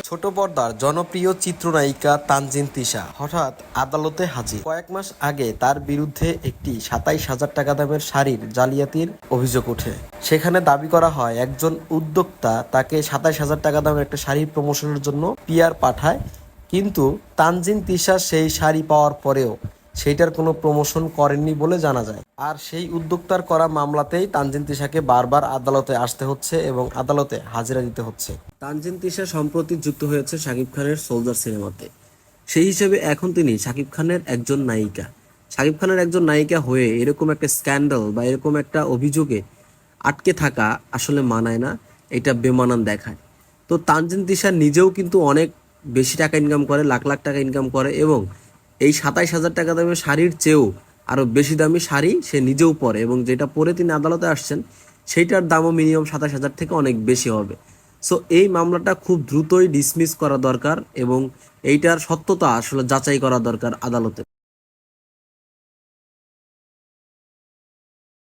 ছোট পর্দার জনপ্রিয় চিত্রনায়িকা তানজিন তিশা হঠাৎ আদালতে হাজির। কয়েক মাস আগে তার বিরুদ্ধে একটি ২৭,০০০ টাকা দামের শাড়ির জালিয়াতির অভিযোগ ওঠে। সেখানে দাবি করা হয় একজন উদ্যোক্তা তাকে ২৭,০০০ টাকা দামের একটা শাড়ির প্রমোশনের জন্য পিআর পাঠায়, কিন্তু তানজিন তিশা সেই শাড়ি পাওয়ার পরেও সেইটার কোনো প্রমোশন করেননি বলে জানা যায়। আর সেই উদ্যোক্তার করা মামলাতেই তানজিন তিশাকে বারবার আদালতে আসতে হচ্ছে এবং আদালতে হাজিরা দিতে হচ্ছে। তানজিন তিশা সম্প্রতি যুক্ত হয়েছে শাকিব খানের সোলজার সিনেমাতে। সেই হিসেবে এখন তিনি শাকিব খানের একজন নায়িকা। শাকিব খানের একজন নায়িকা হয়ে এরকম একটা স্ক্যান্ডাল বা এরকম একটা অভিযোগে আটকে থাকা আসলে মানায় না, এটা বেমানান দেখায়। তো তানজিন তিশা নিজেও কিন্তু অনেক বেশি টাকা ইনকাম করে, লাখ লাখ টাকা ইনকাম করে, এবং এই ২৭,০০০ টাকা দামের শাড়ির চেয়েও আরও বেশি দামি শাড়ি সে নিজেও পরে, এবং যেটা পরে তিনি আদালতে আসছেন সেইটার দামও মিনিমাম ২৭,০০০ থেকে অনেক বেশি হবে। সো এই মামলাটা খুব দ্রুতই ডিসমিস করা দরকার এবং এইটার সত্যতা আসলে যাচাই করা দরকার আদালতে।